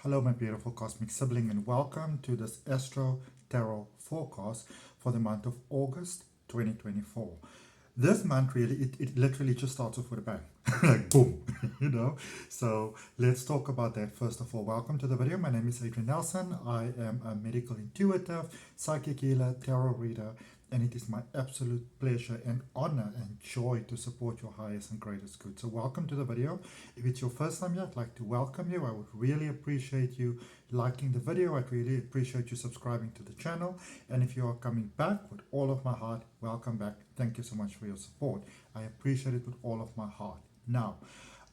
Hello my beautiful cosmic sibling, and welcome to this Astro Tarot forecast for the month of August 2024. This month really, it literally just starts off with a bang. Like boom, So let's talk about that first of all. Welcome to the video. My name is Adrian Nelson. I am a medical intuitive, psychic healer, tarot reader, and it is my absolute pleasure and honor and joy to support your highest and greatest good. So welcome to the video. If it's your first time here, I'd like to welcome you. I would really appreciate you liking the video. I'd really appreciate you subscribing to the channel. And if you are coming back, with all of my heart, welcome back. Thank you so much for your support. I appreciate it with all of my heart. Now,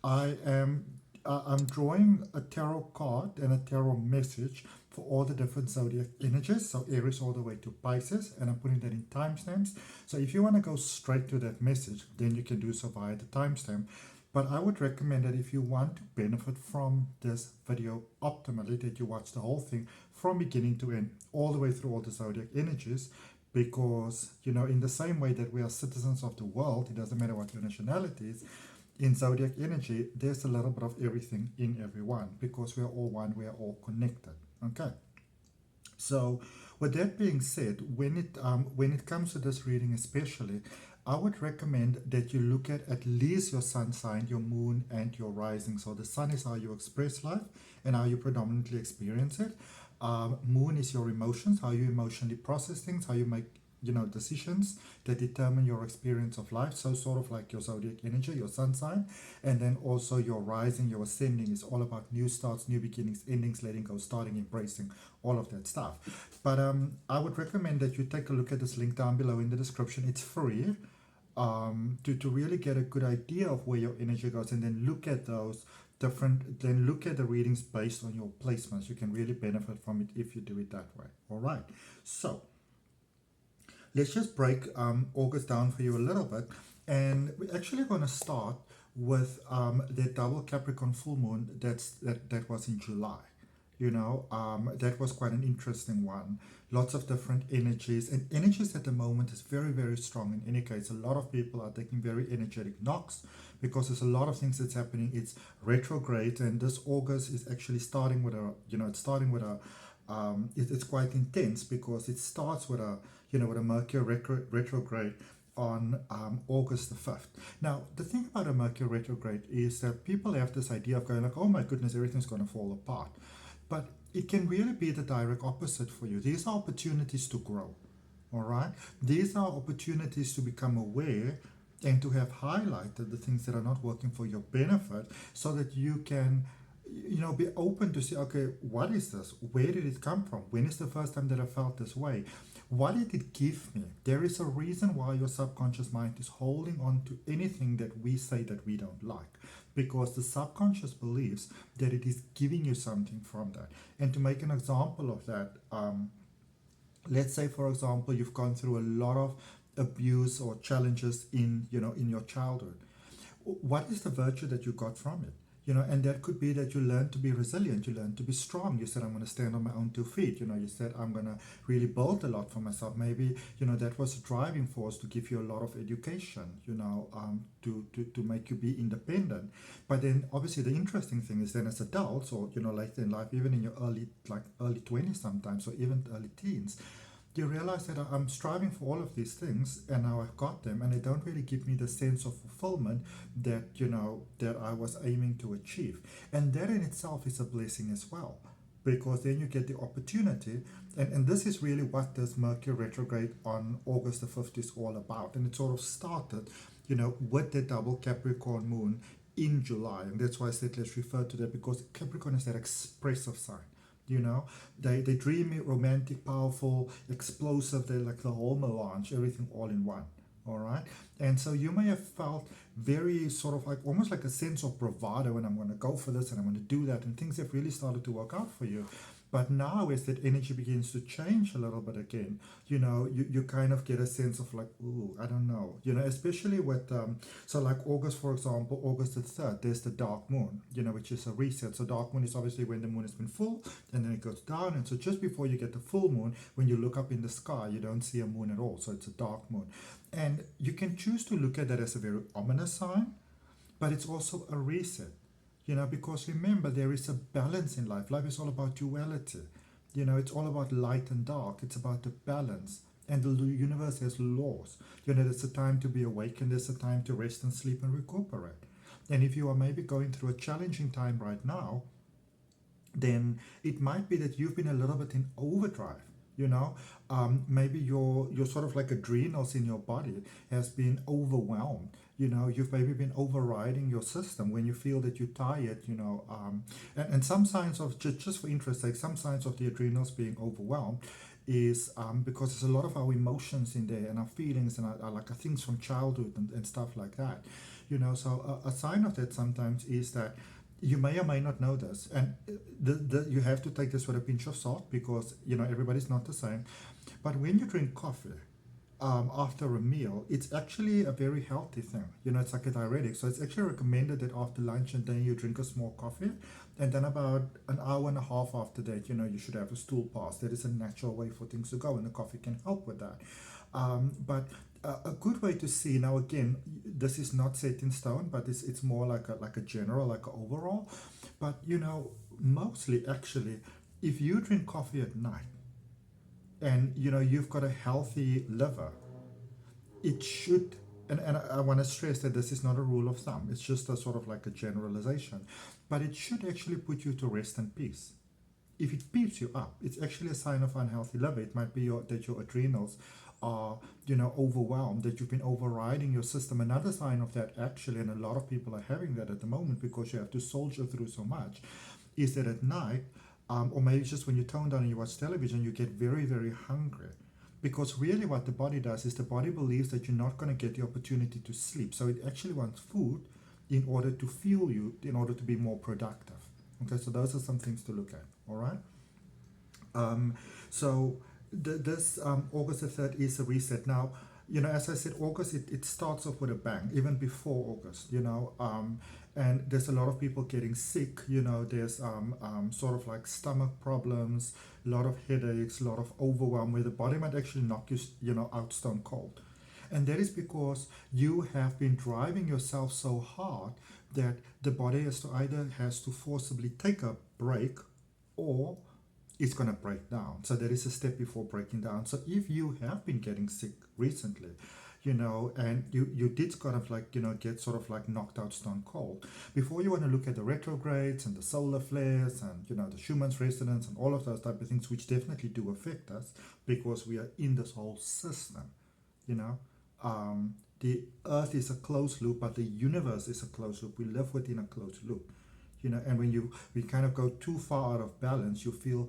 I'm drawing a tarot card and a tarot message for all the different zodiac energies, so Aries all the way to Pisces, and I'm putting that in timestamps. So if you want to go straight to that message, then you can do so via the timestamp. But I would recommend that if you want to benefit from this video optimally, that you watch the whole thing from beginning to end, all the way through all the zodiac energies, because, in the same way that we are citizens of the world, it doesn't matter what your nationality is, in zodiac energy, there's a little bit of everything in everyone, because we are all one, we are all connected. Okay. So with that being said, when it comes to this reading especially, I would recommend that you look at least your sun sign, your moon, and your rising. So the sun is how you express life and how you predominantly experience it. Moon is your emotions, how you emotionally process things, how you make decisions that determine your experience of life. So sort of like your zodiac energy, your sun sign. And then also your rising, your ascending is all about new starts, new beginnings, endings, letting go, starting, embracing, all of that stuff. But I would recommend that you take a look at this link down below in the description. It's free to really get a good idea of where your energy goes, and then look at those look at the readings based on your placements. You can really benefit from it if you do it that way. All right. So let's just break August down for you a little bit, and we're actually going to start with the double Capricorn full moon that was in July. That was quite an interesting one. Lots of different energies, and energies at the moment is very, very strong. In any case, a lot of people are taking very energetic knocks because there's a lot of things that's happening. It's retrograde, and this August is actually starting with a, it's quite intense because it starts with a, with a Mercury retrograde on August the 5th. Now, the thing about a Mercury retrograde is that people have this idea of going like, oh my goodness, everything's going to fall apart. But it can really be the direct opposite for you. These are opportunities to grow, all right? These are opportunities to become aware and to have highlighted the things that are not working for your benefit, so that you can be open to see, okay, what is this? Where did it come from? When is the first time that I felt this way? What did it give me? There is a reason why your subconscious mind is holding on to anything that we say that we don't like, because the subconscious believes that it is giving you something from that. And to make an example of that, let's say, for example, you've gone through a lot of abuse or challenges in your childhood. What is the virtue that you got from it? And that could be that you learn to be resilient, you learn to be strong. You said, I'm going to stand on my own 2 feet. You said, I'm going to really build a lot for myself. Maybe, that was a driving force to give you a lot of education, to make you be independent. But then obviously the interesting thing is then as adults, or, later in life, even in your early 20s sometimes, or even early teens, you realize that I'm striving for all of these things, and now I've got them, and they don't really give me the sense of fulfillment that, that I was aiming to achieve. And that in itself is a blessing as well, because then you get the opportunity, and this is really what this Mercury retrograde on August the 5th is all about. And it sort of started, with the double Capricorn moon in July, and that's why I said let's refer to that, because Capricorn is that expressive sign. They dreamy, romantic, powerful, explosive. They're like the whole melange, everything all in one. All right. And so you may have felt very sort of like almost like a sense of bravado, and I'm going to go for this and I'm going to do that, and things have really started to work out for you. But now as that energy begins to change a little bit again, you kind of get a sense of like, ooh, I don't know, especially with, so like August, for example, August the 3rd, there's the dark moon, which is a reset. So dark moon is obviously when the moon has been full and then it goes down. And so just before you get the full moon, when you look up in the sky, you don't see a moon at all. So it's a dark moon. And you can choose to look at that as a very ominous sign, but it's also a reset. because remember, there is a balance in life. Life is all about duality. It's all about light and dark. It's about the balance. And the universe has laws. There's a time to be awake and there's a time to rest and sleep and recuperate. And if you are maybe going through a challenging time right now, then it might be that you've been a little bit in overdrive. Maybe your sort of like adrenals in your body has been overwhelmed. You've maybe been overriding your system when you feel that you're tired. And some signs of, just for interest sake, some signs of the adrenals being overwhelmed is because there's a lot of our emotions in there and our feelings and our like things from childhood and stuff like that. So a sign of that sometimes is that you may or may not know this, and you have to take this with a pinch of salt, because everybody's not the same. But when you drink coffee after a meal, it's actually a very healthy thing. It's like a diuretic, so it's actually recommended that after lunch and then you drink a small coffee, and then about an hour and a half after that, you should have a stool pass. That is a natural way for things to go, and the coffee can help with that. But a good way to see, now again, this is not set in stone, but it's more like a general, like an overall. But mostly actually, if you drink coffee at night and you've got a healthy liver, it should, and I want to stress that this is not a rule of thumb, it's just a sort of like a generalization, but it should actually put you to rest and peace. If it beeps you up, it's actually a sign of unhealthy liver. It might be that your adrenals are overwhelmed, that you've been overriding your system. Another sign of that, actually, and a lot of people are having that at the moment because you have to soldier through so much, is that at night, or maybe just when you tone down and you watch television, you get very, very hungry. Because really what the body does is the body believes that you're not going to get the opportunity to sleep. So it actually wants food in order to fuel you, in order to be more productive. Okay, so those are some things to look at, all right? So this August the 3rd is a reset. Now, as I said, August, it starts off with a bang, even before August, and there's a lot of people getting sick. There's sort of like stomach problems, a lot of headaches, a lot of overwhelm, where the body might actually knock you, out stone cold. And that is because you have been driving yourself so hard that the body has to forcibly take a break, or it's going to break down. So there is a step before breaking down. So if you have been getting sick recently, and you did kind of like, get sort of like knocked out stone cold, before you want to look at the retrogrades and the solar flares and, the Schumann's resonance and all of those type of things, which definitely do affect us because we are in this whole system, the earth is a closed loop, but the universe is a closed loop. We live within a closed loop. And when we kind of go too far out of balance, you feel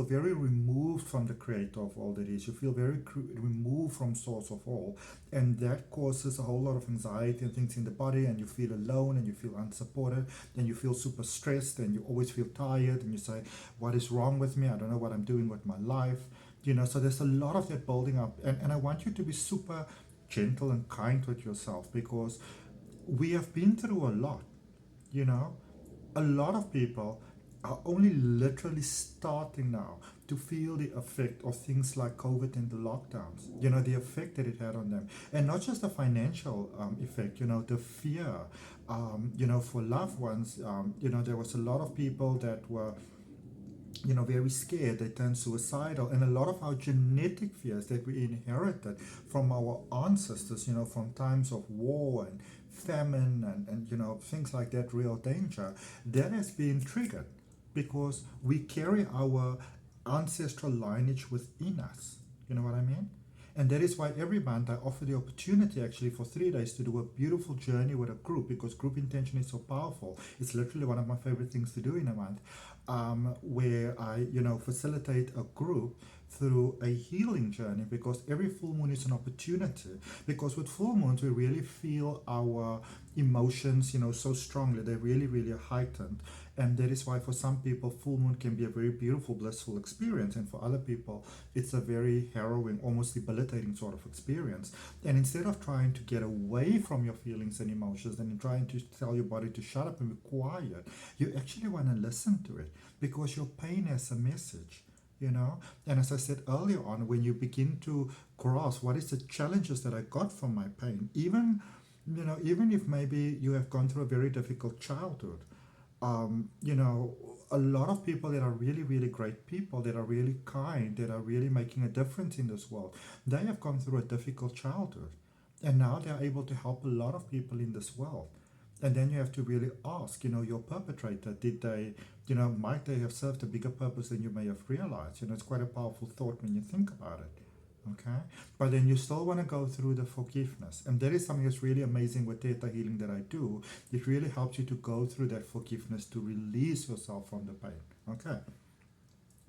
very removed from the creator of all that is. You feel very removed from source of all, and that causes a whole lot of anxiety and things in the body, and you feel alone and you feel unsupported and you feel super stressed and you always feel tired and you say, what is wrong with me? I don't know what I'm doing with my life. So there's a lot of that building up, and I want you to be super gentle and kind with yourself, because we have been through a lot. A lot of people are only literally starting now to feel the effect of things like COVID and the lockdowns, the effect that it had on them. And not just the financial effect, the fear, for loved ones. There was a lot of people that were, very scared. They turned suicidal. And a lot of our genetic fears that we inherited from our ancestors, from times of war and famine and things like that, real danger, that has been triggered because we carry our ancestral lineage within us. You know what I mean? And that is why every month I offer the opportunity actually for 3 days to do a beautiful journey with a group, because group intention is so powerful. It's literally one of my favorite things to do in a month, where I, facilitate a group through a healing journey, because every full moon is an opportunity. Because with full moons, we really feel our emotions, so strongly. They're really, really heightened. And that is why for some people, full moon can be a very beautiful, blissful experience. And for other people, it's a very harrowing, almost debilitating sort of experience. And instead of trying to get away from your feelings and emotions and trying to tell your body to shut up and be quiet, you actually want to listen to it, because your pain has a message. And as I said earlier on, when you begin to grasp what is the challenges that I got from my pain, even if maybe you have gone through a very difficult childhood, you know, a lot of people that are really, really great people, that are really kind, that are really making a difference in this world, they have gone through a difficult childhood. And now they're able to help a lot of people in this world. And then you have to really ask, your perpetrator, did they, might they have served a bigger purpose than you may have realized? It's quite a powerful thought when you think about it. Okay, but then you still want to go through the forgiveness, and that is something that's really amazing with Theta Healing that I do. It really helps you to go through that forgiveness to release yourself from the pain. Okay,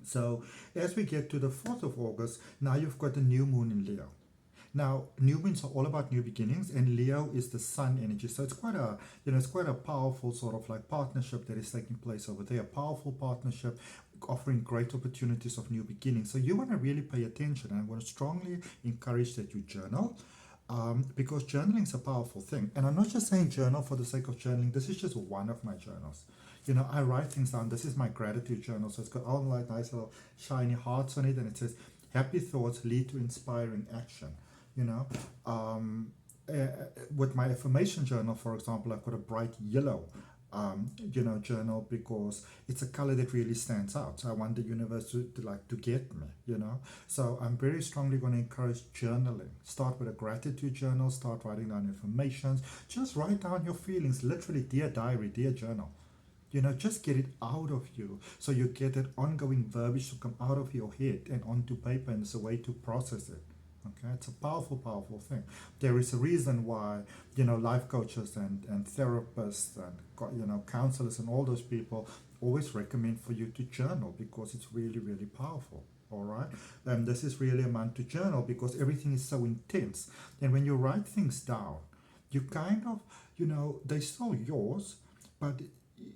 so as we get to the 4th of August, now you've got the new moon in Leo. Now, new moons are all about new beginnings, and Leo is the sun energy. So it's quite a, it's quite a powerful sort of like partnership that is taking place over there. A powerful partnership offering great opportunities of new beginnings. So you want to really pay attention, and I want to strongly encourage that you journal. Because journaling is a powerful thing. And I'm not just saying journal for the sake of journaling. This is just one of my journals. I write things down. This is my gratitude journal. So it's got all like nice little shiny hearts on it, and it says, happy thoughts lead to inspiring action. With my affirmation journal, for example, I've got a bright yellow journal, because it's a color that really stands out. So I want the universe to get me, So I'm very strongly going to encourage journaling. Start with a gratitude journal, start writing down information, just write down your feelings, literally, dear diary, dear journal. Just get it out of you, so you get that ongoing verbiage to come out of your head and onto paper, and it's a way to process it. Okay, it's a powerful, powerful thing. There is a reason why, life coaches and therapists and, counselors and all those people always recommend for you to journal, because it's really, really powerful. All right. And this is really a month to journal, because everything is so intense. And when you write things down, you kind of, they're still yours, but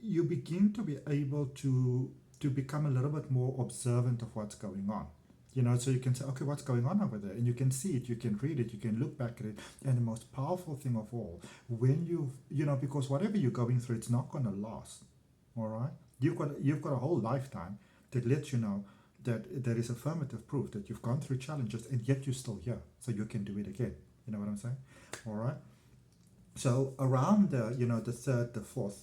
you begin to be able to become a little bit more observant of what's going on. So you can say, okay, what's going on over there? And you can see it, you can read it, you can look back at it. And the most powerful thing of all, when because whatever you're going through, it's not going to last. All right? You've got a whole lifetime that lets you know that there is affirmative proof that you've gone through challenges, and yet you're still here. So you can do it again. You know what I'm saying? All right? So around the 3rd, the 4th,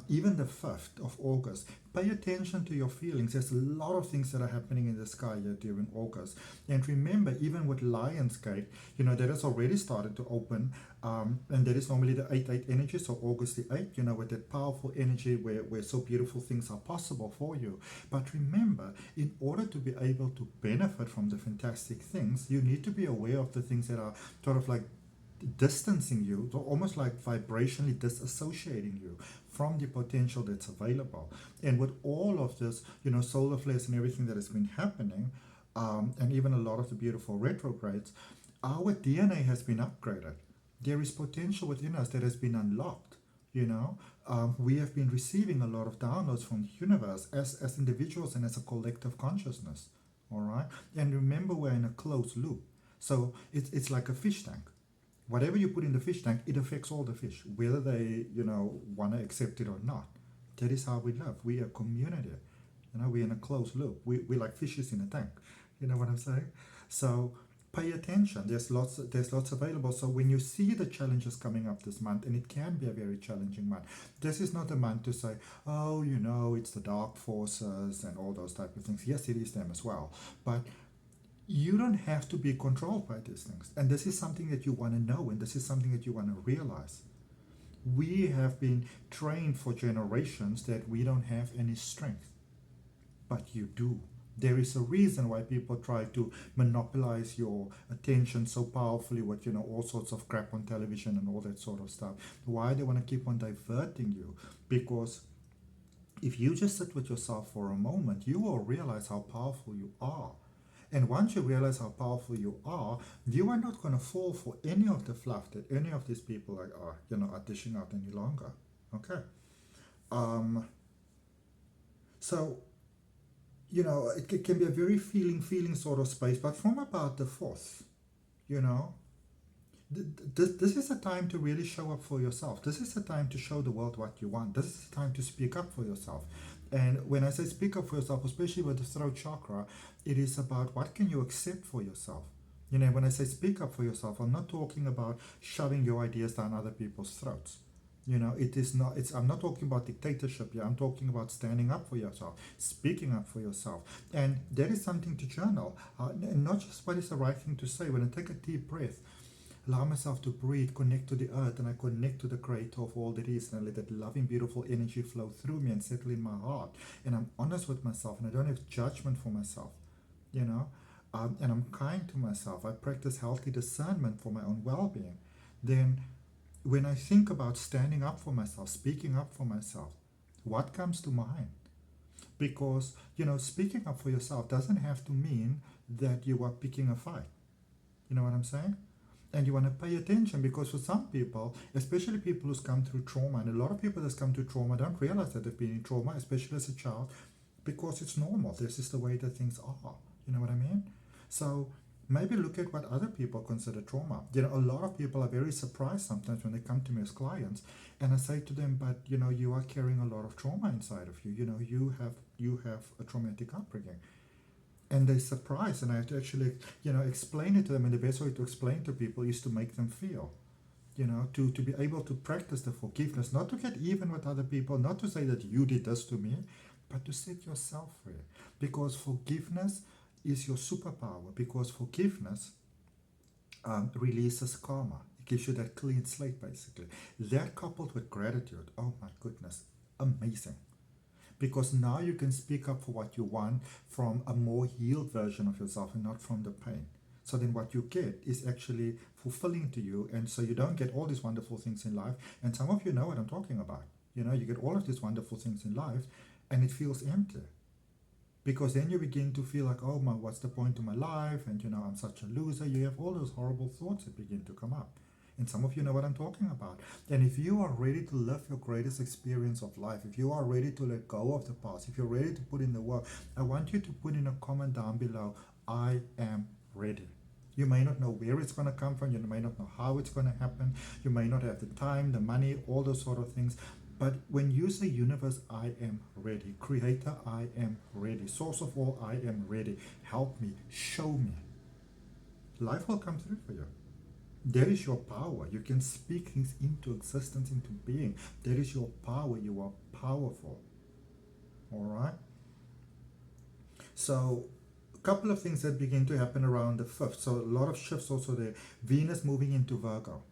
even the 5th of August, pay attention to your feelings. There's a lot of things that are happening in the sky here during August. And remember, even with Lionsgate, that has already started to open, and that is normally the 8-8 energy, so August the 8th, with that powerful energy where so beautiful things are possible for you. But remember, in order to be able to benefit from the fantastic things, you need to be aware of the things that are sort of like distancing you, so almost like vibrationally disassociating you from the potential that's available. And with all of this, solar flares and everything that has been happening, and even a lot of the beautiful retrogrades, our DNA has been upgraded. There is potential within us that has been unlocked. We have been receiving a lot of downloads from the universe as individuals and as a collective consciousness. All right, and remember, we're in a closed loop, so it's like a fish tank. Whatever you put in the fish tank, it affects all the fish, whether they, want to accept it or not. That is how we live. We are a community. We're in a closed loop. We're like fishes in a tank. You know what I'm saying? So pay attention. There's lots available. So when you see the challenges coming up this month, and it can be a very challenging month, this is not a month to say, oh, it's the dark forces and all those type of things. Yes, it is them as well. But you don't have to be controlled by these things. And this is something that you want to know, and this is something that you want to realize. We have been trained for generations that we don't have any strength. But you do. There is a reason why people try to monopolize your attention so powerfully with, all sorts of crap on television and all that sort of stuff. Why they want to keep on diverting you? Because if you just sit with yourself for a moment, you will realize how powerful you are. And once you realize how powerful you are not going to fall for any of the fluff that any of these people are dishing out any longer. Okay. So, it can be a very feeling sort of space, but from about the 4th, this is a time to really show up for yourself. This is a time to show the world what you want. This is a time to speak up for yourself. And when I say speak up for yourself, especially with the throat chakra, it is about what can you accept for yourself. When I say speak up for yourself, I'm not talking about shoving your ideas down other people's throats. You know, it is not, I'm not talking about dictatorship here. I'm talking about standing up for yourself, speaking up for yourself. And that is something to journal. And not just what is the right thing to say. When I take a deep breath, allow myself to breathe, connect to the earth, and I connect to the creator of all that is, and I let that loving, beautiful energy flow through me and settle in my heart. And I'm honest with myself, and I don't have judgment for myself, you know. And I'm kind to myself. I practice healthy discernment for my own well-being. Then when I think about standing up for myself, speaking up for myself, what comes to mind? Because, you know, speaking up for yourself doesn't have to mean that you are picking a fight. You know what I'm saying? And you want to pay attention, because for some people, especially people who's come through trauma, and a lot of people that's come through trauma don't realize that they've been in trauma, especially as a child, because it's normal. This is the way that things are. You know what I mean? So maybe look at what other people consider trauma. You know, a lot of people are very surprised sometimes when they come to me as clients, and I say to them, but you know, you are carrying a lot of trauma inside of you. You know, you have a traumatic upbringing. And they're surprised, and I have to actually, you know, explain it to them. And the best way to explain to people is to make them feel, you know, to be able to practice the forgiveness, not to get even with other people, not to say that you did this to me, but to set yourself free. Because forgiveness is your superpower, because forgiveness releases karma. It gives you that clean slate, basically. That coupled with gratitude, oh my goodness, amazing. Because now you can speak up for what you want from a more healed version of yourself and not from the pain. So then what you get is actually fulfilling to you, and so you don't get all these wonderful things in life. And some of you know what I'm talking about. You know, you get all of these wonderful things in life, and it feels empty. Because then you begin to feel like, oh my, what's the point to my life? And you know, I'm such a loser. You have all those horrible thoughts that begin to come up. And some of you know what I'm talking about. And if you are ready to live your greatest experience of life, if you are ready to let go of the past, if you're ready to put in the work, I want you to put in a comment down below, I am ready. You may not know where it's going to come from. You may not know how it's going to happen. You may not have the time, the money, all those sort of things. But when you say universe, I am ready. Creator, I am ready. Source of all, I am ready. Help me. Show me. Life will come through for you. That is your power. You can speak things into existence, into being. That is your power. You are powerful. All right? So, a couple of things that begin to happen around the 5th. So, a lot of shifts also there. Venus moving into Virgo.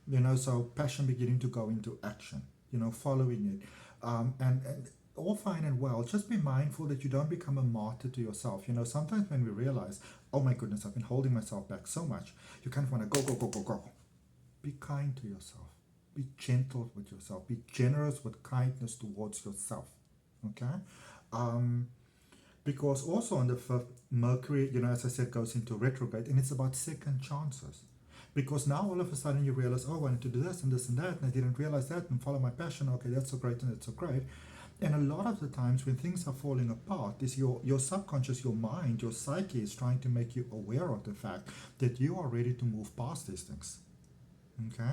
You know, so passion beginning to go into action. You know, following it. And all fine and well. Just be mindful that you don't become a martyr to yourself. You know, sometimes when we realize, oh my goodness, I've been holding myself back so much, you kind of want to go, go, go, go, go. Be kind to yourself. Be gentle with yourself. Be generous with kindness towards yourself. Okay? Because also on the 5th, Mercury, you know, as I said, goes into retrograde, and it's about second chances. Because now all of a sudden you realize, oh, I wanted to do this and this and that, and I didn't realize that, and follow my passion. Okay, that's so great and that's so great. And a lot of the times when things are falling apart, is your subconscious, your mind, your psyche is trying to make you aware of the fact that you are ready to move past these things. Okay?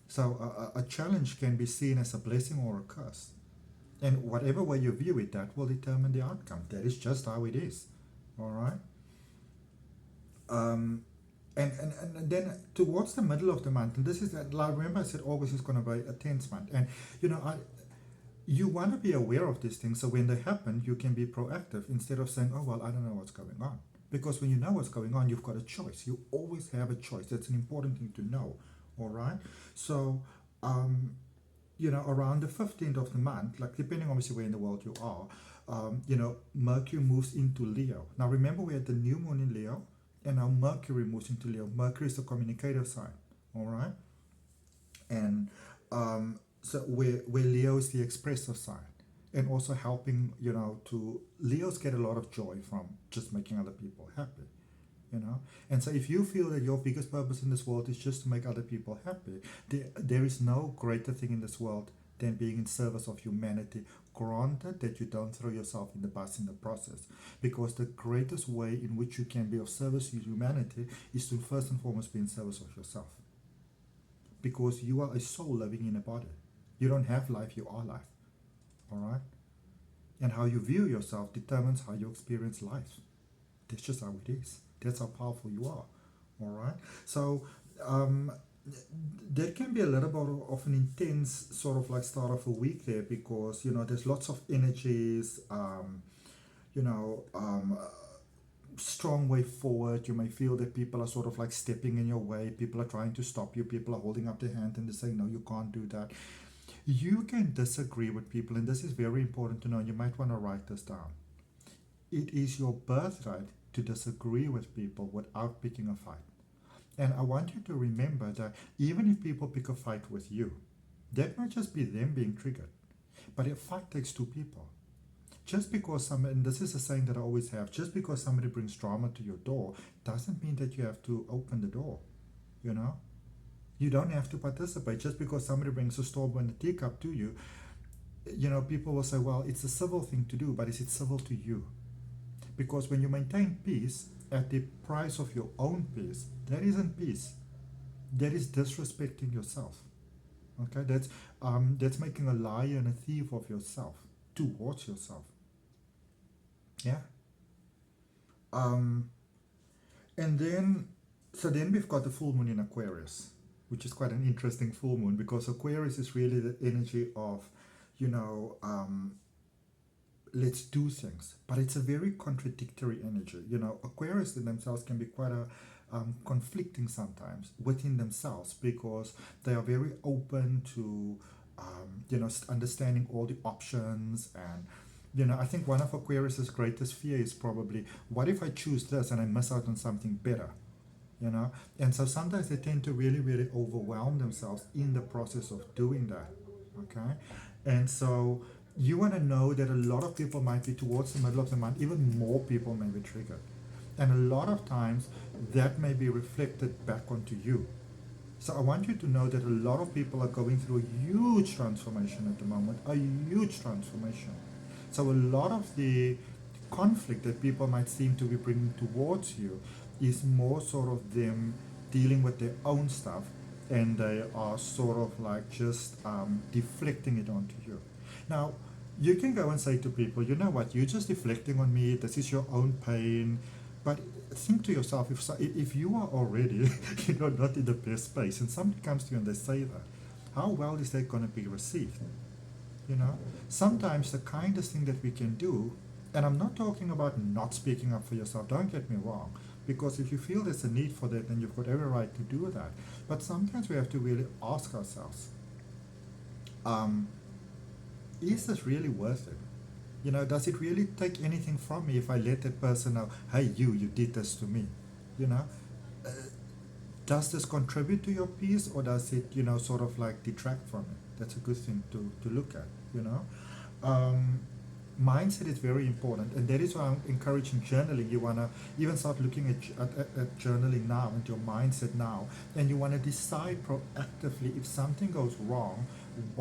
So a challenge can be seen as a blessing or a curse. And whatever way you view it, that will determine the outcome. That is just how it is. All right? And then towards the middle of the month, and this is, remember I said August is going to be a tense month. And, you know, you want to be aware of these things, so when they happen, you can be proactive instead of saying, oh, well, I don't know what's going on. Because when you know what's going on, you've got a choice. You always have a choice. That's an important thing to know. All right? So, you know, around the 15th of the month, like depending obviously where in the world you are, you know, Mercury moves into Leo. Now, remember we had the new moon in Leo, and now Mercury moves into Leo. Mercury is the communicator sign. All right? And so where Leo is the expressive side, and also helping, you know, to Leos get a lot of joy from just making other people happy, you know. And so if you feel that your biggest purpose in this world is just to make other people happy, there is no greater thing in this world than being in service of humanity, granted that you don't throw yourself in the bus in the process. Because the greatest way in which you can be of service to humanity is to first and foremost be in service of yourself. Because you are a soul living in a body. You don't have life, you are life. All right? And how you view yourself determines how you experience life. That's just how it is. That's how powerful you are. All right? So, there can be a little bit of an intense sort of like start of a week there, because there's lots of energies, you know um, strong way forward. You may feel that people are sort of like stepping in your way, people are trying to stop you, people are holding up their hand and they're saying, no, you can't do that. You can disagree with people, and this is very important to know. You might want to write this down. It is your birthright to disagree with people without picking a fight. And I want you to remember that even if people pick a fight with you, that might just be them being triggered. But a fight takes two people. Just because and this is a saying that I always have, just because somebody brings drama to your door doesn't mean that you have to open the door. You know? You don't have to participate. Just because somebody brings a storm and a teacup to you, people will say, well, it's a civil thing to do, but is it civil to you? Because when you maintain peace at the price of your own peace, that isn't peace. That is disrespecting yourself. Okay, that's making a liar and a thief of yourself towards yourself. Yeah. And then, so then we've got the full moon in Aquarius, which is quite an interesting full moon, because Aquarius is really the energy of, let's do things, but it's a very contradictory energy. Aquarius in themselves can be quite a conflicting sometimes within themselves, because they are very open to understanding all the options. And I think one of Aquarius's greatest fear is probably, what if I choose this and I miss out on something better? And so sometimes they tend to really, really overwhelm themselves in the process of doing that. Okay. And so you want to know that a lot of people might be towards the middle of the month, even more people may be triggered. And a lot of times that may be reflected back onto you. So I want you to know that a lot of people are going through a huge transformation at the moment, a huge transformation. So a lot of the conflict that people might seem to be bringing towards you is more sort of them dealing with their own stuff, and they are sort of like just deflecting it onto you. Now, you can go and say to people, you know what, you're just deflecting on me, this is your own pain. But think to yourself, if you are already not in the best space, and somebody comes to you and they say that, how well is that going to be received? Sometimes the kindest thing that we can do, and I'm not talking about not speaking up for yourself, don't get me wrong, because if you feel there's a need for that, then you've got every right to do that. But sometimes we have to really ask ourselves, is this really worth it? Does it really take anything from me if I let that person know, hey, you did this to me? Does this contribute to your peace, or does it, sort of like detract from it? That's a good thing to look at, Mindset is very important, and that is why I'm encouraging journaling. You want to even start looking at journaling now, and your mindset now, and you want to decide proactively, if something goes wrong,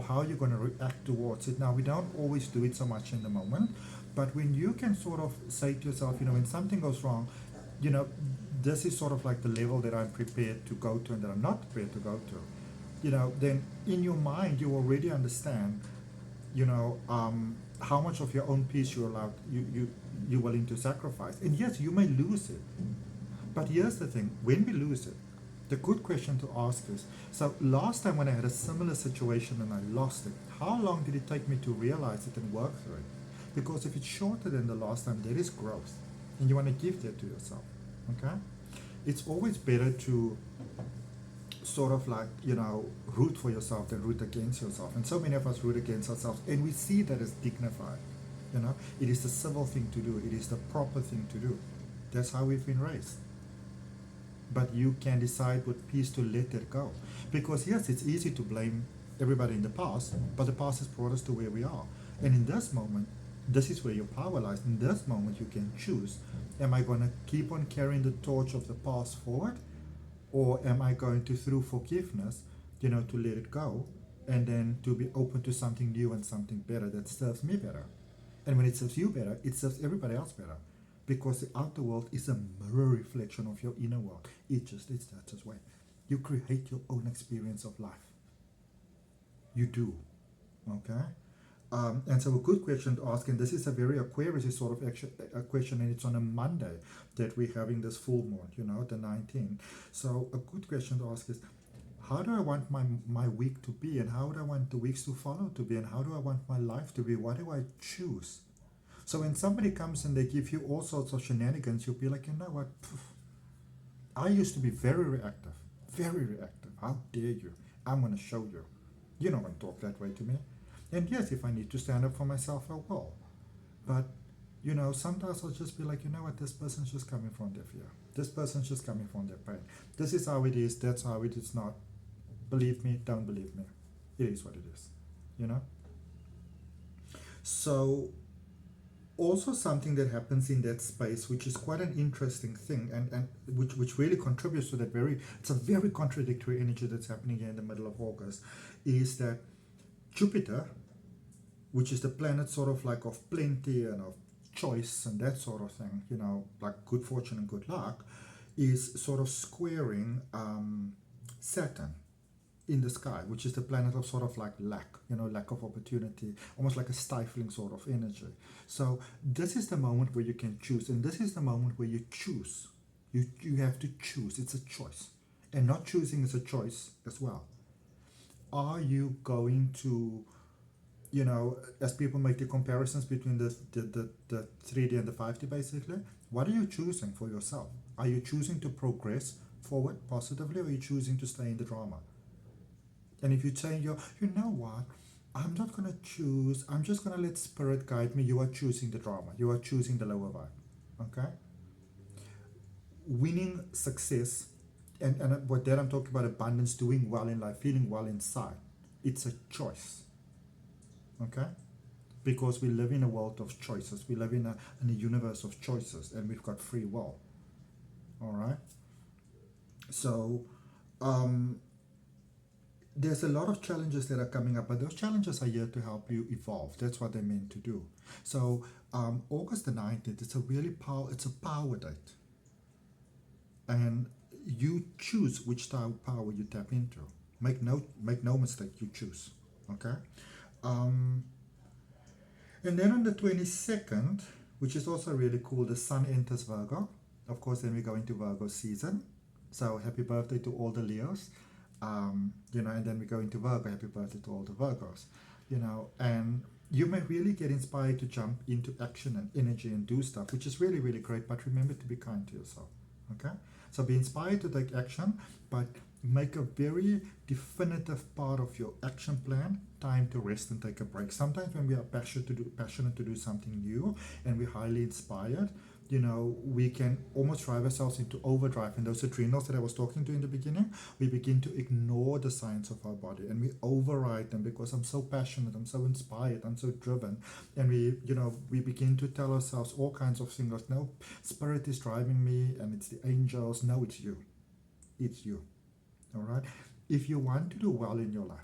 how you're going to react towards it. Now, we don't always do it so much in the moment, but when you can sort of say to yourself, when something goes wrong, this is sort of like the level that I'm prepared to go to and that I'm not prepared to go to, then in your mind you already understand, how much of your own peace you're willing to sacrifice. And yes, you may lose it, but here's the thing: when we lose it, the good question to ask is, so last time when I had a similar situation and I lost it, how long did it take me to realize it and work through it? Because if it's shorter than the last time, there is growth, and you want to give that to yourself. Okay, it's always better to sort of like, root for yourself than root against yourself. And so many of us root against ourselves, and we see that as dignified. It is the civil thing to do. It is the proper thing to do. That's how we've been raised. But you can decide with peace to let it go. Because yes, it's easy to blame everybody in the past, but the past has brought us to where we are. And in this moment, this is where your power lies. In this moment, you can choose, am I going to keep on carrying the torch of the past forward? Or am I going to, through forgiveness, to let it go, and then to be open to something new and something better that serves me better? And when it serves you better, it serves everybody else better. Because the outer world is a mirror reflection of your inner world. It's that just way. You create your own experience of life. You do. Okay? And so a good question to ask, and this is a very Aquarius sort of a question, and it's on a Monday that we're having this full moon, the 19th. So a good question to ask is, How do I want my week to be, and how do I want the weeks to follow to be, and how do I want my life to be? What do I choose? So when somebody comes and they give you all sorts of shenanigans, you'll be like, you know what? Pff, I used to be very reactive, very reactive. How dare you? I'm going to show you. You're not going to talk that way to me. And yes, if I need to stand up for myself, I will. But, you know, sometimes I'll just be like, you know what, this person's just coming from their fear. This person's just coming from their pain. This is how it is, that's how it is not. Believe me, don't believe me. It is what it is, you know? So, also something that happens in that space, which is quite an interesting thing, and which really contributes to that it's a very contradictory energy that's happening here in the middle of August, is that Jupiter, which is the planet sort of like of plenty and of choice and that sort of thing, you know, like good fortune and good luck, is sort of squaring Saturn in the sky, which is the planet of sort of like lack, you know, lack of opportunity, almost like a stifling sort of energy. So this is the moment where you can choose, and this is the moment where you choose. You have to choose. It's a choice, and not choosing is a choice as well. Are you going to, you know, as people make the comparisons between the 3D and the 5D, basically, what are you choosing for yourself? Are you choosing to progress forward positively, or are you choosing to stay in the drama? And if you say, you know what, I'm not going to choose, I'm just going to let spirit guide me, you are choosing the drama, you are choosing the lower vibe, okay? Winning, success, and what that I'm talking about, abundance, doing well in life, feeling well inside, it's a choice, okay? Because we live in a world of choices, we live in a universe of choices, and we've got free will, all right? So, there's a lot of challenges that are coming up, but those challenges are here to help you evolve. That's what they're meant to do. So August the 19th, it's a power date. And you choose which type of power you tap into. Make no mistake, you choose. Okay? And then on the 22nd, which is also really cool, the sun enters Virgo. Of course, then we go into Virgo season. So happy birthday to all the Leos. You know, and then we go into Virgo, happy birthday to all the Virgos, you know, and you may really get inspired to jump into action and energy and do stuff, which is really, really great, but remember to be kind to yourself, okay? So be inspired to take action, but make a very definitive part of your action plan, time to rest and take a break. Sometimes when we are passionate to do something new and we're highly inspired, you know, we can almost drive ourselves into overdrive. And those adrenals that I was talking to in the beginning, we begin to ignore the signs of our body and we override them because I'm so passionate, I'm so inspired, I'm so driven. And we begin to tell ourselves all kinds of things. No, spirit is driving me and it's the angels. No, it's you. It's you. All right? If you want to do well in your life,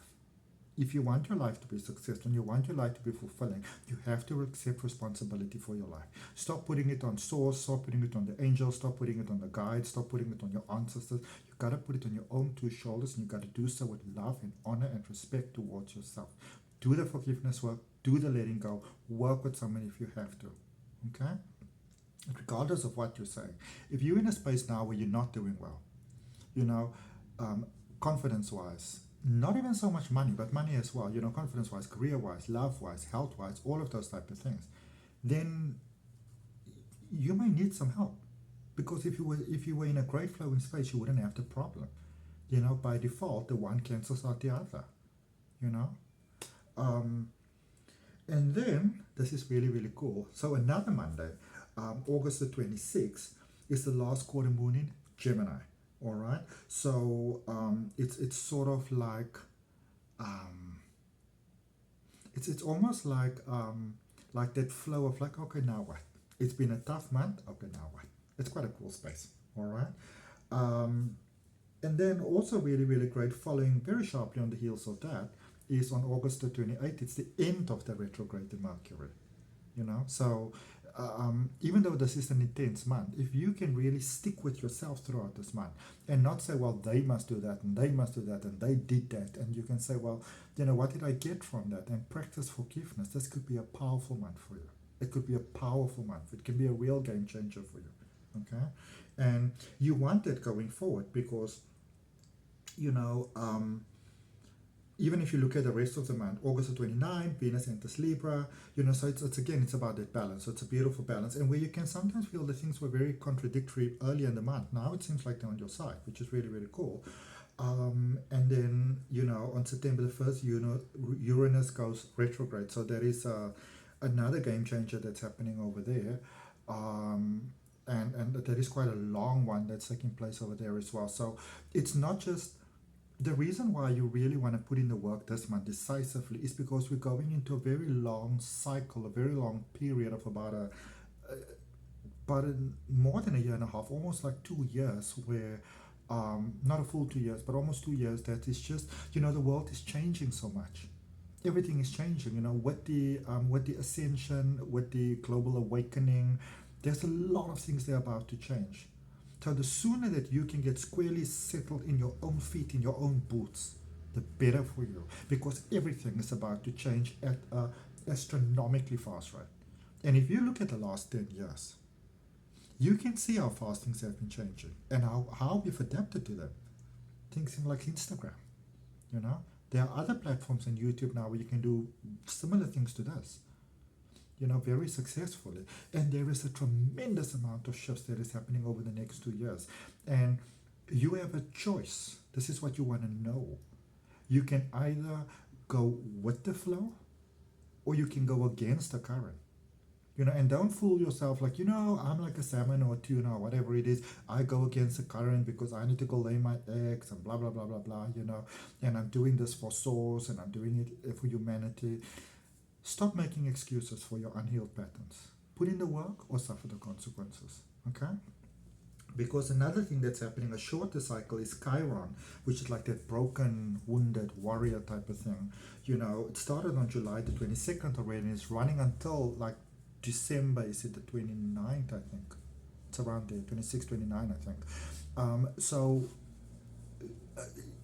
if you want your life to be successful and you want your life to be fulfilling, you have to accept responsibility for your life. Stop putting it on source, stop putting it on the angels, stop putting it on the guides, stop putting it on your ancestors. You got to put it on your own two shoulders, and you got to do so with love and honor and respect towards yourself. Do the forgiveness work, do the letting go, work with someone if you have to. Okay? Regardless of what you're saying. If you're in a space now where you're not doing well, you know, confidence-wise, not even so much money, but money as well, you know, confidence-wise, career-wise, love-wise, health-wise, all of those type of things, then you may need some help. Because if you were in a great flowing space, you wouldn't have the problem. You know, by default, the one cancels out the other, you know. And then, this is really, really cool. So another Monday, August the 26th, is the last quarter moon in Gemini. All right, so it's sort of like it's almost like that flow of like, okay, now what? It's been a tough month. Okay, now what? It's quite a cool space. All right, and then also really, really great, following very sharply on the heels of that, is on August the 28th. It's the end of the retrograde in Mercury. You know, so even though this is an intense month, if you can really stick with yourself throughout this month and not say, well, they must do that and they must do that and they did that, and you can say, well, you know, what did I get from that? And practice forgiveness. This could be a powerful month for you. It could be a powerful month. It can be a real game changer for you. Okay, and you want that going forward because you know, even if you look at the rest of the month, August the 29th, Venus enters Libra, you know, so it's again, it's about that balance. So it's a beautiful balance. And where you can sometimes feel that things were very contradictory earlier in the month, now it seems like they're on your side, which is really, really cool. And then, you know, on September the 1st, you know, Uranus goes retrograde. So there is another game changer that's happening over there. And there is quite a long one that's taking place over there as well. So it's not just the reason why you really want to put in the work this month decisively is because we're going into a very long cycle, a very long period of about more than a year and a half, almost like 2 years, where not a full 2 years, but almost 2 years, that is just, you know, the world is changing so much. Everything is changing, you know, with the ascension, with the global awakening. There's a lot of things that are about to change. So the sooner that you can get squarely settled in your own feet, in your own boots, the better for you. Because everything is about to change at an astronomically fast rate. And if you look at the last 10 years, you can see how fast things have been changing and how we've adapted to them. Things like Instagram, you know. There are other platforms on YouTube now where you can do similar things to this, you know, very successfully. And there is a tremendous amount of shifts that is happening over the next 2 years. And you have a choice. This is what you want to know. You can either go with the flow or you can go against the current. You know, and don't fool yourself like, you know, I'm like a salmon or a tuna or whatever it is. I go against the current because I need to go lay my eggs and blah, blah, blah, blah, blah, you know. And I'm doing this for souls and I'm doing it for humanity. Stop making excuses for your unhealed patterns. Put in the work or suffer the consequences, okay? Because another thing that's happening, a shorter cycle, is Chiron, which is like that broken, wounded warrior type of thing. You know, it started on July the 22nd already and it's running until like December, is it the 29th, I think? It's around there, 26, 29, I think. So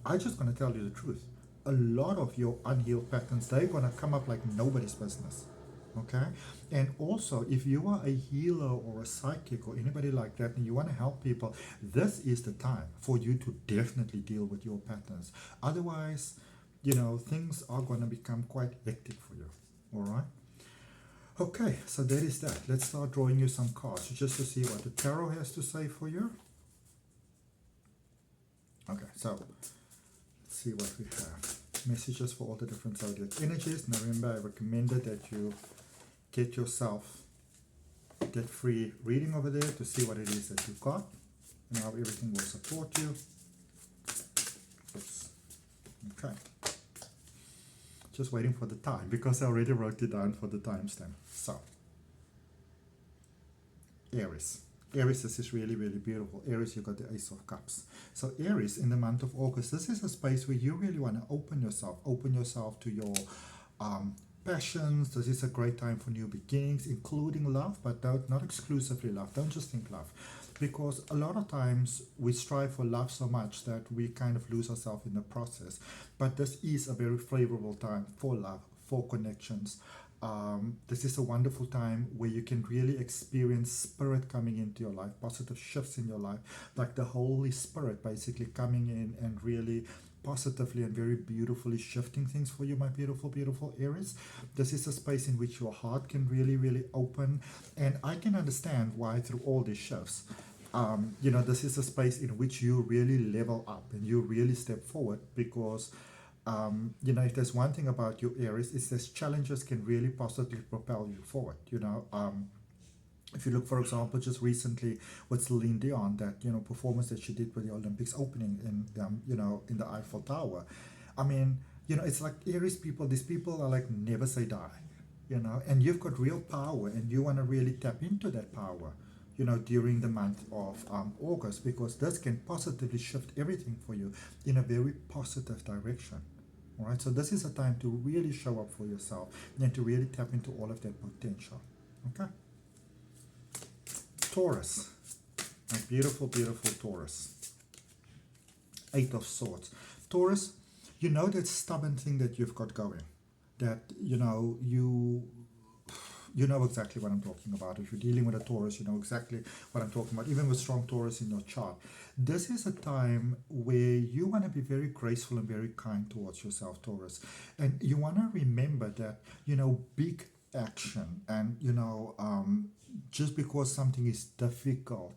I'm just going to tell you the truth. A lot of your unhealed patterns, they're going to come up like nobody's business. Okay? And also, if you are a healer or a psychic or anybody like that and you want to help people, this is the time for you to definitely deal with your patterns. Otherwise, you know, things are going to become quite hectic for you. All right? Okay, so that is that. Let's start drawing you some cards just to see what the tarot has to say for you. Okay, so let's see what we have. Messages for all the different zodiac energies. Now remember, I recommended that you get yourself that free reading over there to see what it is that you've got and how everything will support you. Oops. Okay. Just waiting for the time because I already wrote it down for the timestamp. So, Aries. Aries, this is really, really beautiful. Aries, you got the Ace of Cups. So Aries, in the month of August, this is a space where you really want to open yourself to your passions. This is a great time for new beginnings, including love, but not exclusively love. Don't just think love. Because a lot of times we strive for love so much that we kind of lose ourselves in the process. But this is a very favorable time for love, for connections. This is a wonderful time where you can really experience spirit coming into your life, positive shifts in your life, like the Holy Spirit basically coming in and really positively and very beautifully shifting things for you, my beautiful, beautiful Aries. This is a space in which your heart can really, really open. And I can understand why through all these shifts, you know, this is a space in which you really level up and you really step forward because you know, if there's one thing about you, Aries, is that challenges can really positively propel you forward. You know, if you look, for example, just recently with Celine Dion, that, you know, performance that she did with the Olympics opening in, you know, in the Eiffel Tower. I mean, you know, it's like Aries people, these people are like never say die, you know, and you've got real power and you want to really tap into that power, you know, during the month of August, because this can positively shift everything for you in a very positive direction. All right, so this is a time to really show up for yourself and to really tap into all of that potential. Okay. Taurus, my beautiful, beautiful Taurus. Eight of Swords. Taurus, you know that stubborn thing that you've got going, that, you know, you know exactly what I'm talking about. If you're dealing with a Taurus, you know exactly what I'm talking about, even with strong Taurus in your chart. This is a time where you want to be very graceful and very kind towards yourself, Taurus. And you want to remember that, you know, big action and, you know, just because something is difficult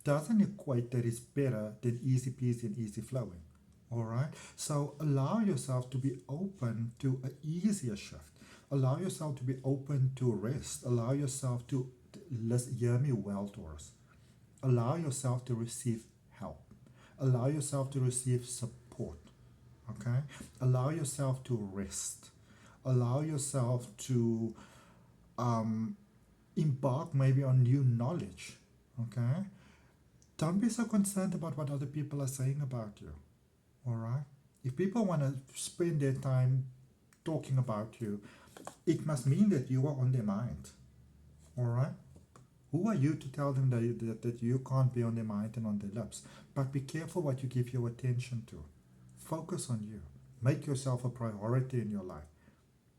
doesn't equate that it's better than easy peasy and easy flowing. All right. So allow yourself to be open to an easier shift. Allow yourself to be open to rest. Allow yourself to, let's hear me well, Taurus. Allow yourself to receive help. Allow yourself to receive support. Okay. Allow yourself to rest. Allow yourself to embark maybe on new knowledge. Okay. Don't be so concerned about what other people are saying about you. All right. If people want to spend their time talking about you, it must mean that you are on their mind. All right. Who are you to tell them that you can't be on their mind and on their lips? But be careful what you give your attention to. Focus on you. Make yourself a priority in your life.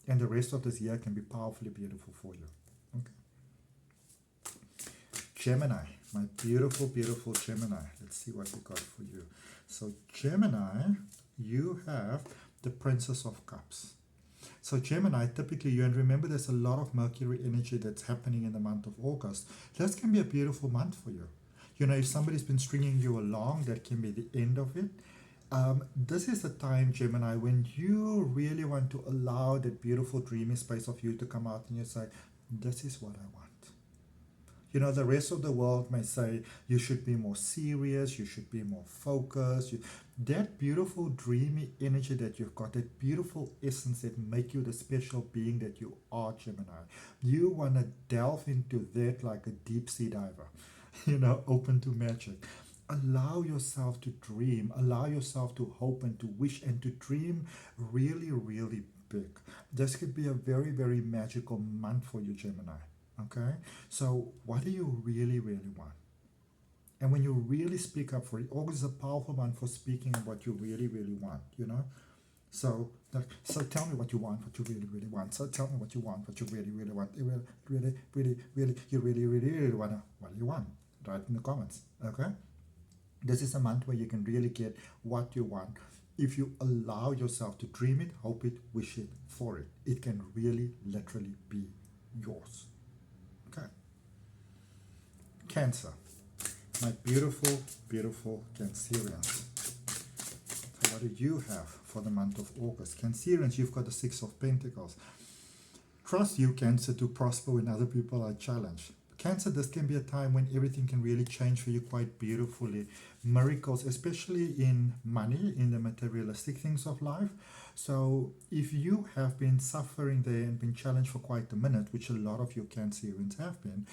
And the rest of this year can be powerfully beautiful for you. Okay. Gemini, my beautiful, beautiful Gemini. Let's see what we got for you. So Gemini, you have the Princess of Cups. So Gemini, typically you, and remember there's a lot of Mercury energy that's happening in the month of August. This can be a beautiful month for you. You know, if somebody's been stringing you along, that can be the end of it. This is the time, Gemini, when you really want to allow that beautiful dreamy space of you to come out and you say, this is what I want. You know, the rest of the world may say you should be more serious, you should be more focused. That beautiful dreamy energy that you've got, that beautiful essence that make you the special being that you are, Gemini. You want to delve into that like a deep sea diver, you know, open to magic. Allow yourself to dream, allow yourself to hope and to wish and to dream really, really big. This could be a very, very magical month for you, Gemini. Okay, so what do you really, really want? And when you really speak up for it, August is a powerful month for speaking of what you really, really want, you know? So tell me what you want, what you really, really want. So tell me what you want, what you really, really want. You really, you really, really want to, what do you want? Write in the comments, okay? This is a month where you can really get what you want. If you allow yourself to dream it, hope it, wish it, for it, it can really, literally be yours. Okay. Cancer. My beautiful, beautiful Cancerians. So what do you have for the month of August? Cancerians, you've got the Six of Pentacles. Trust you, Cancer, to prosper when other people are challenged. Cancer, this can be a time when everything can really change for you quite beautifully. Miracles, especially in money, in the materialistic things of life. So if you have been suffering there and been challenged for quite a minute, which a lot of you Cancerians have been,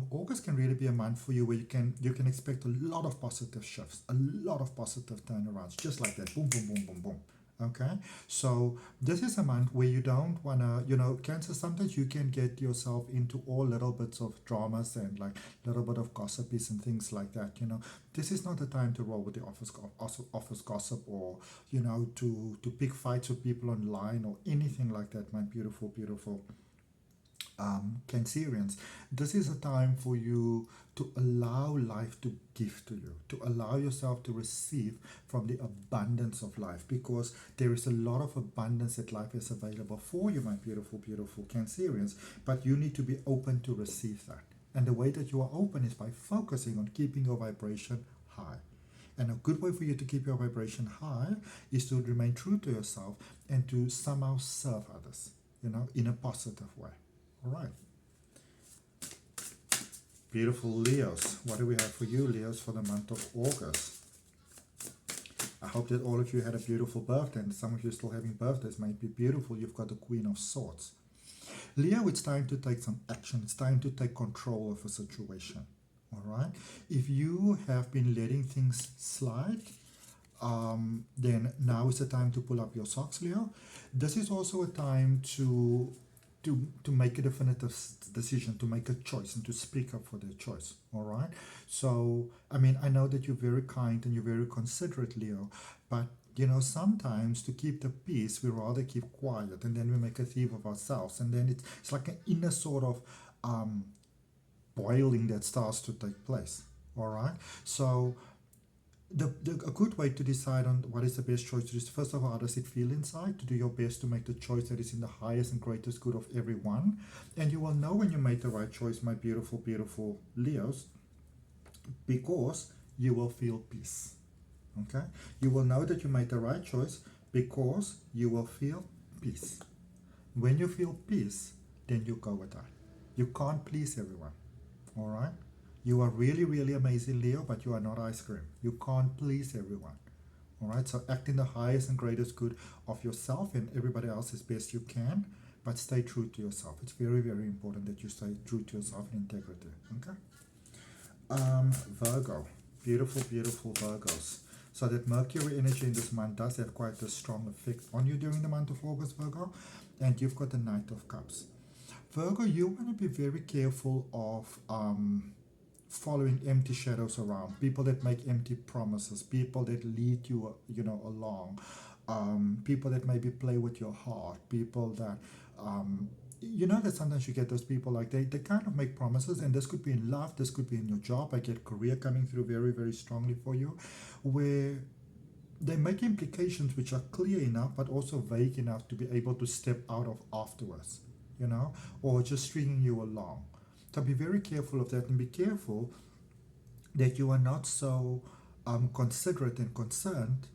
August can really be a month for you where you can expect a lot of positive shifts, a lot of positive turnarounds, just like that, boom, boom, boom, boom, boom. Okay, so this is a month where you don't want to, you know, Cancer, sometimes you can get yourself into all little bits of dramas and like little bit of gossipies and things like that, you know. This is not the time to roll with the office gossip or, you know, to pick fights with people online or anything like that, my beautiful, beautiful Cancerians. This is a time for you to allow life to give to you, to allow yourself to receive from the abundance of life, because there is a lot of abundance that life is available for you, my beautiful, beautiful Cancerians, but you need to be open to receive that. And the way that you are open is by focusing on keeping your vibration high. And a good way for you to keep your vibration high is to remain true to yourself and to somehow serve others, you know, in a positive way. All right. Beautiful Leos. What do we have for you, Leos, for the month of August? I hope that all of you had a beautiful birthday, and some of you still having birthdays might be beautiful. You've got the Queen of Swords. Leo, it's time to take some action. It's time to take control of a situation. All right. If you have been letting things slide, then now is the time to pull up your socks, Leo. This is also a time to make a definitive decision, to make a choice and to speak up for their choice. All right. So, I mean, I know that you're very kind and you're very considerate, Leo, but You know, sometimes to keep the peace, we rather keep quiet, and then we make a thief of ourselves, and then it's like an inner sort of boiling that starts to take place. All right. So a good way to decide on what is the best choice is, first of all, how does it feel inside, to do your best to make the choice that is in the highest and greatest good of everyone. And you will know when you made the right choice, my beautiful, beautiful Leos, because you will feel peace. Okay? You will know that you made the right choice because you will feel peace. When you feel peace, then you go with that. You can't please everyone. All right? You are really, really amazing, Leo, but you are not ice cream. You can't please everyone. All right? So act in the highest and greatest good of yourself and everybody else as best you can, but stay true to yourself. It's very, very important that you stay true to yourself in integrity. Okay? Virgo. Beautiful, beautiful Virgos. So that Mercury energy in this month does have quite a strong effect on you during the month of August, Virgo. And you've got the Knight of Cups. Virgo, you want to be very careful of following empty shadows around, people that make empty promises, people that lead you, along, people that maybe play with your heart, people that, that sometimes you get those people like they kind of make promises, and this could be in love, this could be in your job. I get career coming through very, very strongly for you, where they make implications which are clear enough but also vague enough to be able to step out of afterwards, or just stringing you along. So be very careful of that, and be careful that you are not so considerate and concerned,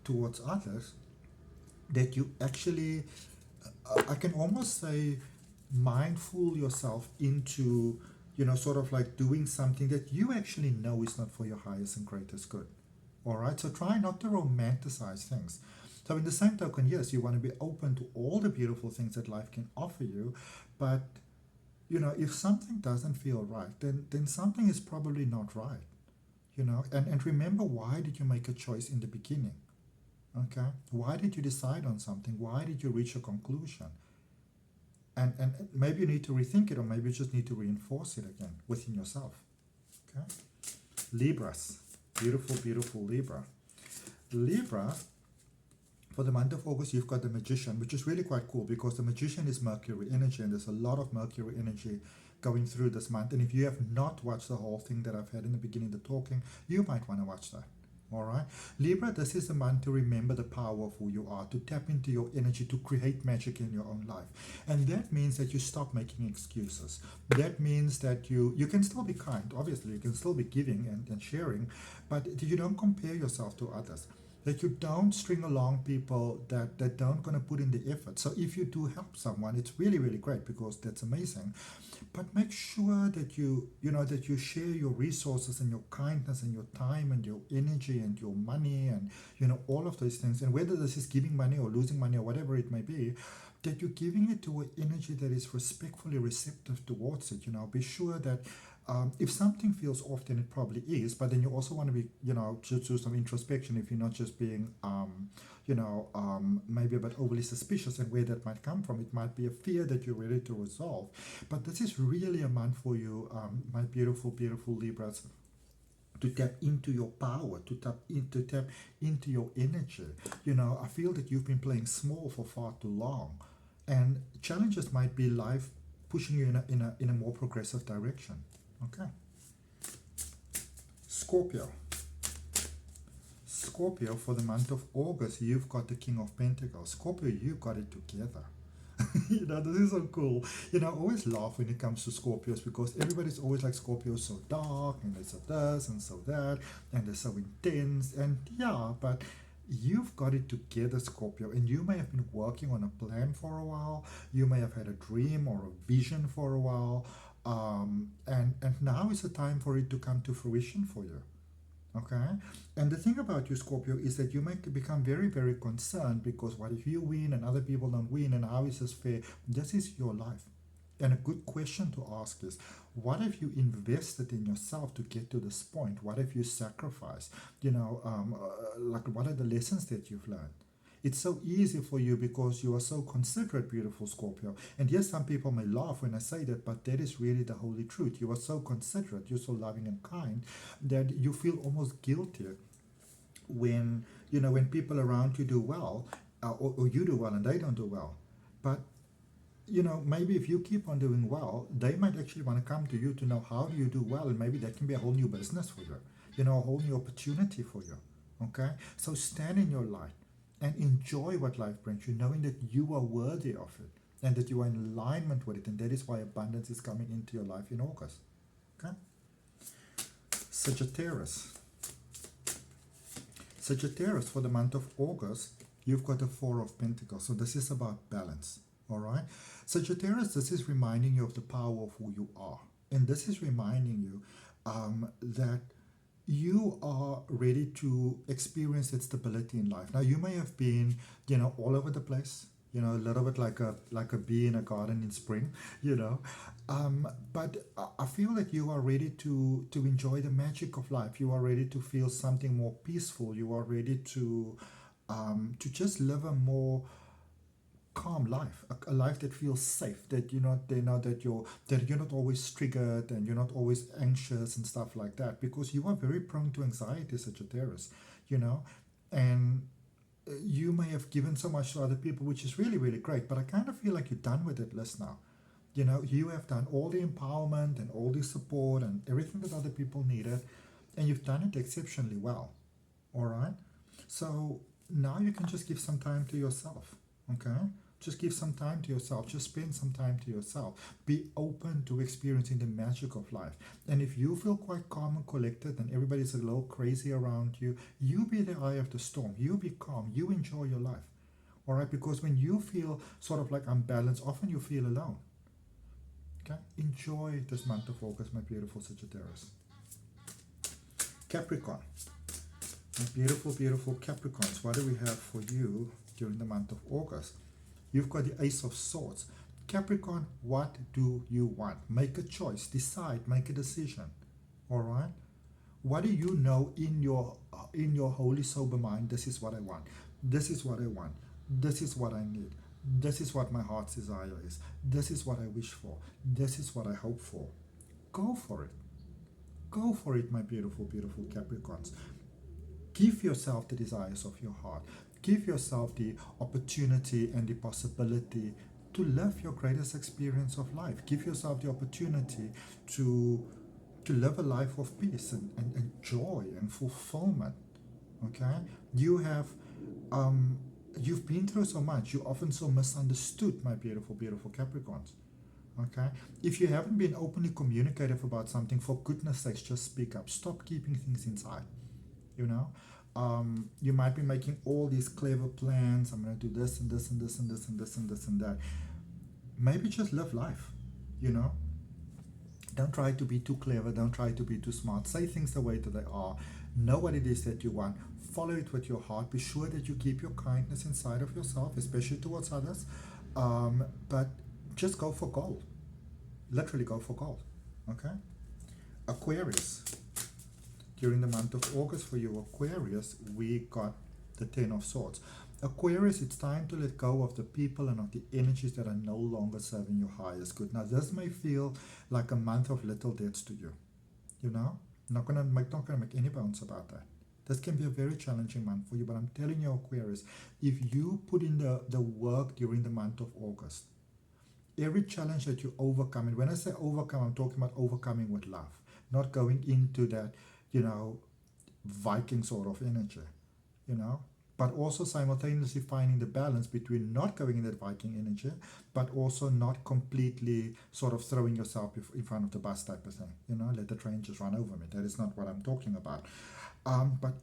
towards others, that you actually, I can almost say, mindful yourself into, sort of like doing something that you actually know is not for your highest and greatest good. All right, so try not to romanticize things. So in the same token, yes, you want to be open to all the beautiful things that life can offer you, but if something doesn't feel right, then something is probably not right. And remember, why did you make a choice in the beginning? Okay, why did you decide on something? Why did you reach a conclusion? And maybe you need to rethink it, or maybe you just need to reinforce it again within yourself. Okay, Libras. Beautiful, beautiful Libra. Libra, for the month of August, you've got the Magician, which is really quite cool because the Magician is Mercury energy, and there's a lot of Mercury energy going through this month. And if you have not watched the whole thing that I've had in the beginning, the talking, you might want to watch that. All right, Libra, this is the month to remember the power of who you are, to tap into your energy, to create magic in your own life. And that means that you stop making excuses. That means that you can still be kind, obviously, you can still be giving and sharing, but you don't compare yourself to others. That you don't string along people that don't going to put in the effort. So if you do help someone, it's really, really great because that's amazing. But make sure that that you share your resources and your kindness and your time and your energy and your money and all of those things. And whether this is giving money or losing money or whatever it may be, that you're giving it to an energy that is respectfully receptive towards it. Be sure that if something feels off, then it probably is. But then you also want to be, just do some introspection if you're not just being, maybe a bit overly suspicious, and where that might come from. It might be a fear that you're ready to resolve. But this is really a month for you, my beautiful, beautiful Libras, to tap into your power, to tap into your energy. I feel that you've been playing small for far too long, and challenges might be life pushing you in a more progressive direction. Okay. Scorpio. Scorpio, for the month of August, you've got the King of Pentacles. Scorpio, you've got it together. This is so cool. I always laugh when it comes to Scorpios because everybody's always like, Scorpio's so dark, and they're so this and so that, and they're so intense. And yeah, but you've got it together, Scorpio, and you may have been working on a plan for a while. You may have had a dream or a vision for a while, and now is the time for it to come to fruition for you. Okay, and the thing about you, Scorpio, is that you might become very, very concerned because what if you win and other people don't win, and how is this fair? This is your life. And a good question to ask is, what if you invested in yourself to get to this point? What if you sacrificed? Like, what are the lessons that you've learned? It's so easy for you because you are so considerate, beautiful Scorpio. And yes, some people may laugh when I say that, but that is really the holy truth. You are so considerate, you're so loving and kind that you feel almost guilty when, you know, when people around you do well, or you do well and they don't do well. But, you know, maybe if you keep on doing well, they might actually want to come to you to know how do you do well, and maybe that can be a whole new business for you, you know, a whole new opportunity for you. Okay? So stand in your light and enjoy what life brings you, knowing that you are worthy of it and that you are in alignment with it, and that is why abundance is coming into your life in August. Okay? Sagittarius. Sagittarius, for the month of August, you've got the Four of Pentacles. So this is about balance. All right? Sagittarius, this is reminding you of the power of who you are. And this is reminding you that you are ready to experience that stability in life. Now, you may have been, you know, all over the place, you know, a little bit like a bee in a garden in spring, you know. But I feel that you are ready to enjoy the magic of life. You are ready to feel something more peaceful. You are ready to just live a more calm life, a life that feels safe, that you're not, they know that you're not always triggered and you're not always anxious and stuff like that, because you are very prone to anxiety, Sagittarius, you know. And you may have given so much to other people, which is really, really great, but I kind of feel like you're done with it list now. You know, you have done all the empowerment and all the support and everything that other people needed, and you've done it exceptionally well. All right? So now you can just give some time to yourself. Okay? Just give some time to yourself. Just spend some time to yourself. Be open to experiencing the magic of life. And if you feel quite calm and collected and everybody's a little crazy around you, you be the eye of the storm. You be calm. You enjoy your life. All right? Because when you feel sort of like unbalanced, often you feel alone. Okay? Enjoy this month of August, my beautiful Sagittarius. Capricorn. My beautiful, beautiful Capricorns. What do we have for you during the month of August? You've got the Ace of Swords. Capricorn, what do you want? Make a choice. Decide. Make a decision. All right? What do you know in your holy sober mind? This is what I want. This is what I want. This is what I need. This is what my heart's desire is. This is what I wish for. This is what I hope for. Go for it. Go for it, my beautiful, beautiful Capricorns. Give yourself the desires of your heart. Give yourself the opportunity and the possibility to live your greatest experience of life. Give yourself the opportunity to live a life of peace and joy and fulfillment. Okay? You have you've been through so much. You're often so misunderstood, my beautiful, beautiful Capricorns. Okay? If you haven't been openly communicative about something, for goodness sakes, just speak up. Stop keeping things inside. You know? You might be making all these clever plans. I'm going to do this and this and this and this and this and this and that. Maybe just live life, you know. Don't try to be too clever. Don't try to be too smart. Say things the way that they are. Know what it is that you want. Follow it with your heart. Be sure that you keep your kindness inside of yourself, especially towards others. But just go for gold. Literally go for gold. Okay? Aquarius. During the month of August for you, Aquarius, we got the Ten of Swords. Aquarius, it's time to let go of the people and of the energies that are no longer serving your highest good. Now, this may feel like a month of little debts to you. You know? Not gonna make any bones about that. This can be a very challenging month for you, but I'm telling you, Aquarius, if you put in the work during the month of August, every challenge that you overcome, and when I say overcome, I'm talking about overcoming with love, not going into that, you know, Viking sort of energy, you know, but also simultaneously finding the balance between not going in that Viking energy, but also not completely sort of throwing yourself in front of the bus type of thing, you know, let the train just run over me. That is not what I'm talking about. But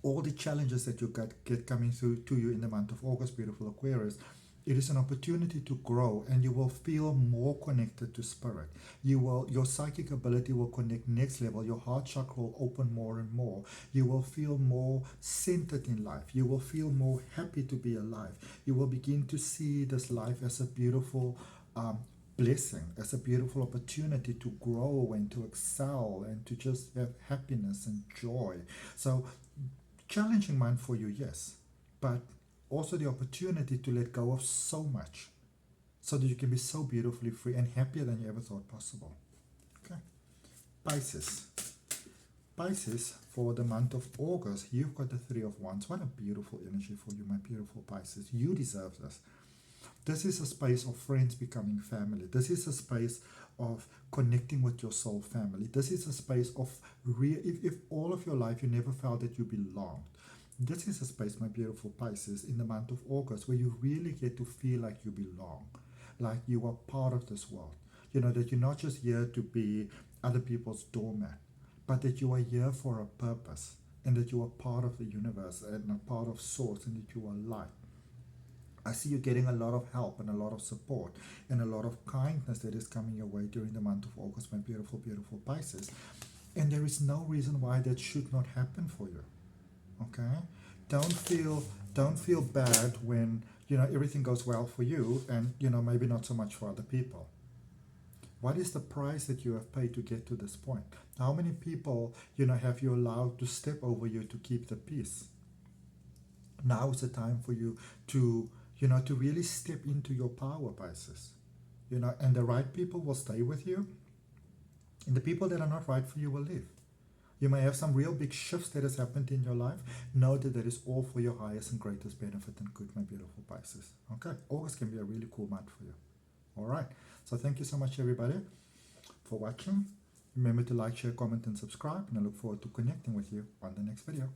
all the challenges that you get coming through to you in the month of August, beautiful Aquarius, it is an opportunity to grow, and you will feel more connected to spirit. Your psychic ability will connect next level. Your heart chakra will open more and more. You will feel more centered in life. You will feel more happy to be alive. You will begin to see this life as a beautiful blessing, as a beautiful opportunity to grow and to excel and to just have happiness and joy. So, challenging mind for you, yes, but also the opportunity to let go of so much so that you can be so beautifully free and happier than you ever thought possible. Okay. Pisces. Pisces, for the month of August, you've got the Three of Wands. What a beautiful energy for you, my beautiful Pisces. You deserve this. This is a space of friends becoming family. This is a space of connecting with your soul family. This is a space of if all of your life you never felt that you belonged. This is a space, my beautiful Pisces, in the month of August where you really get to feel like you belong, like you are part of this world. You know, that you're not just here to be other people's doormat, but that you are here for a purpose, and that you are part of the universe and a part of source, and that you are light. I see you getting a lot of help and a lot of support and a lot of kindness that is coming your way during the month of August, my beautiful, beautiful Pisces. And there is no reason why that should not happen for you. Okay? Don't feel bad when, you know, everything goes well for you and, you know, maybe not so much for other people. What is the price that you have paid to get to this point? How many people, you know, have you allowed to step over you to keep the peace? Now is the time for you to, you know, to really step into your power, Pisces. You know, and the right people will stay with you, and the people that are not right for you will leave. You may have some real big shifts that has happened in your life. Know that that is all for your highest and greatest benefit and good, my beautiful Pisces. Okay, August can be a really cool month for you. All right, so thank you so much, everybody, for watching. Remember to like, share, comment, and subscribe, and I look forward to connecting with you on the next video.